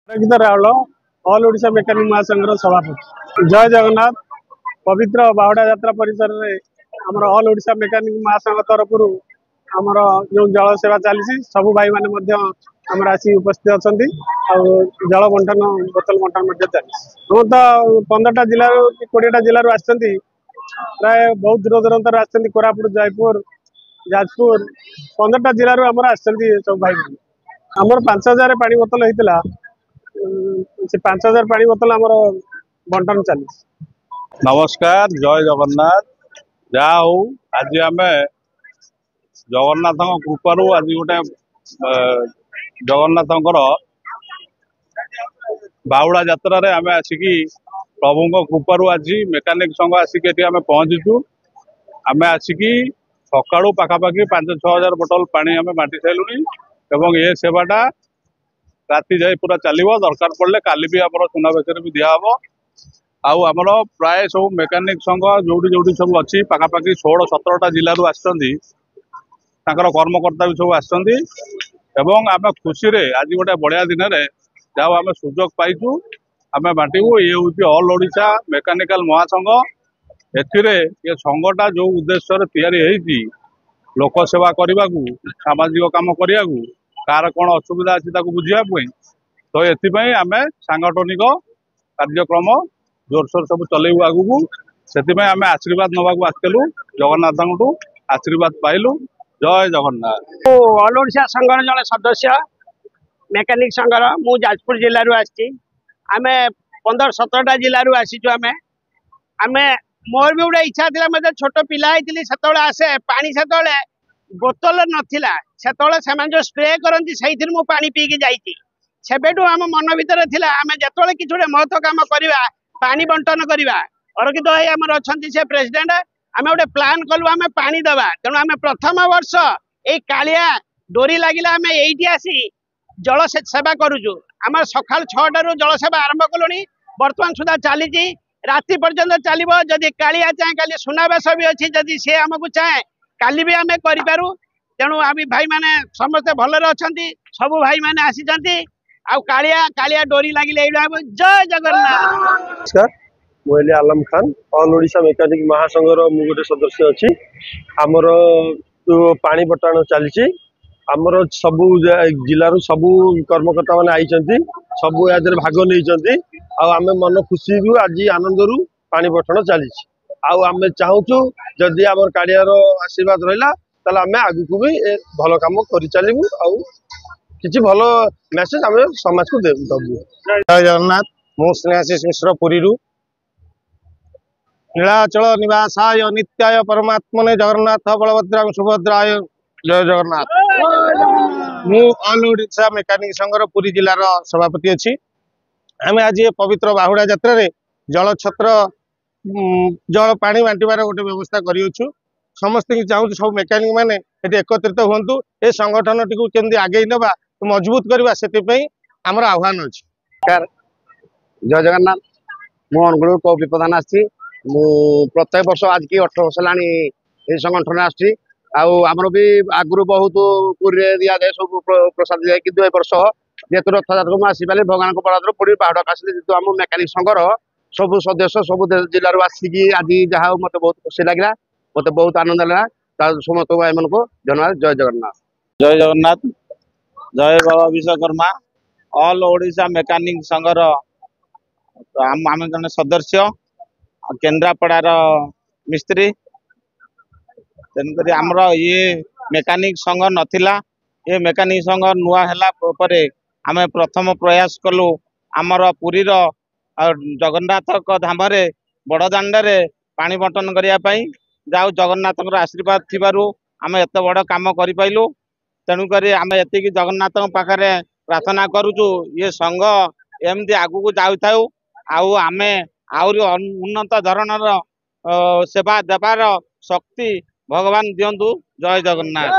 Gita Rawal all Odisha mechanic महासंघर सभापति। जय जगन्नाथ। पवित्र बाहुड़ा यात्रा परिसर में आमर ऑल ओडिशा मेकानिक महासंघ तरफ आमर जो जल सेवा चली सबू भाई मैंने आसी उपस्थित अच्छा जल बंटन बोतल बंटन चली हम तो 15टा जिला कि 20टा जिलूर प्राय बहुत दूर दूरांतर आरापुर जयपुर जाजपुर 15टा जिलूर आमर सब भाई मैंने आमर 5000 पानी बोतल होता से 5000 पानी बोतल आमर बंटन चली। नमस्कार, जय जगन्नाथ। जहा हो आज आम जगन्नाथ कृपार आज गोटे जगन्नाथ बाहुड़ा यात्रा रे आम आसिकी प्रभु कृपार आज मेकानिक संघ आसिक आम पहुंचीचु। आम आसिकी सकाळू पाखापाखि 5-6 हजार बोतल पानी आम बांटी सारूँ एवं ये सेवाटा राति जाए पूरा चलो। दरकार पड़े काली भी आम सुनावेश भी दिहब। आमर प्राय सब मेकानिक संघ जोटी जोटी सब अच्छी पाखापाखि 16-17टा जिलूर आकर कर्मकर्ता भी सब आसं आम खुशी रे आज गोटे बढ़िया दिन में जहाँ आम सुजोग पाइचु आम बांटू। ये हूँ ऑल ओडिशा मेकानिकल महासंघ। ये संघटा जो उद्देश्य या लोक सेवा करने को सामाजिक काम करने को कार कौन असुविधा अच्छी बुझापी तो ये आम सांगठनिक कार्यक्रम जोरसोर सब चलू आगू से आम आशीर्वाद नवाक आसलु जगन्नाथ आशीर्वाद पाइलु। जय जगन्नाथ। ऑल ओडिशा संघर जड़े सदस्य मेकानिक संघर मु जाजपुर जिलूर आम 15-17टा जिलूर आसीचु। आम मोर भी गोटे इच्छा थी मैं छोट पिला से आसे पानी से बोतल नाला से जो स्प्रे करती से पानी पीकी जाबेठू आम मन भर था आम जो कि महत्व कम करवा पानी बंटन करवा अरकित भाई आमर अच्छा से प्रेसिडेंट आम गोटे प्लान कलु आम पानी दबा तेणु आम प्रथम वर्ष ये कालिया डोरी लगिला आम ये आसी जल सेवा करुचु। आम सका 6टारू जल सेवा आरंभ कलुनी बर्तमान सुधा चली राति पर्यंत चलो। जदि कालिया चाहे काली सुनावेश भी अच्छी जदि सी आमको चाहे काली भी आम करूँ। तेणु आम भाई मैंने समस्ते भलरे अच्छा सबू भाई मैंने आसी कालिया डोरी लगिले। जय जगन्नाथ। नमस्कार, मुझे आलम खान ऑल ओडिशा मेकानिक महासंघर मु गोटे सदस्य अच्छी। आमर जो पानी बटाण चली आमर सबू जिलूर सबू कर्मकर्ता मैंने आई सबू या भाग नहीं आम मन खुशी रु आज आनंद रु पानी बटाण चली आम चाहूँ जदि आम कालियार आशीर्वाद रहा ताल आम आगू भी भल कम कर चलू किसी भल मेसेज आम समाज को दबू। जय जगन्नाथ। मु स्नेहाशीष मिश्र पुरी नीलाचल निवासाय नित्याय परमात्मने जगन्नाथ बलभद्रा सुभद्राय जय जगन्नाथ। मु ऑल ओडिशा मेकानिक संघर पुरी जिलार सभापति अच्छी। आम आज ये पवित्र बाहुड़ा यात्रा रे जल छत्र जल पानी बांटबार गोटे व्यवस्था करूँ। समस्त चाहूँ सब मेकानिक मैंने एकत्रित हूँ ए संगठन टी केमती आगे नवा मजबूत करवा से आमर आह्वान अच्छी। जय जगन्नाथ। मु अनुगुल कौपी प्रधान आसी प्रत्येक वर्ष आज की 18 वर्ष है संगठन आमर भी आगु बहुत पूरी दि जाए सब प्रसाद दिए कि वर्ष जेहतु रथ जातक मुझे भगवान को बरादर पुरी बाहुड़ा आसिले जेहतु आम मेकानिक संघर सब सदस्य सब जिलूर आसिकी आज जहाँ मत बहुत खुशी लगे मत बहुत आनंद लगा समस्त भाई मन को धन्यवाद। जय जगन्नाथ। जय जगन्नाथ। जय बाबा विश्वकर्मा। ऑल ओडिशा मेकानिक संघर आम जन सदस्य केन्द्रापड़ार मिस्त्री तेणुक आमर ये मेकानिक संघ नथिला ये मेकानिक संघ नुआ है आम प्रथम प्रयास कलु आमर पुरीर जगन्नाथ धाम बड़दाण्डे पानी बंटन करने जाऊ जगन्नाथ आशीर्वाद थी आम एत बड़ कम करूँ। तेणुक आम ये जगन्नाथ पाखे प्रार्थना करुचु ये संघ एमती आगू जाऊ आम आहरी उन्नत धरणर सेवा देवार शक्ति भगवान दियंतु। जय जगन्नाथ।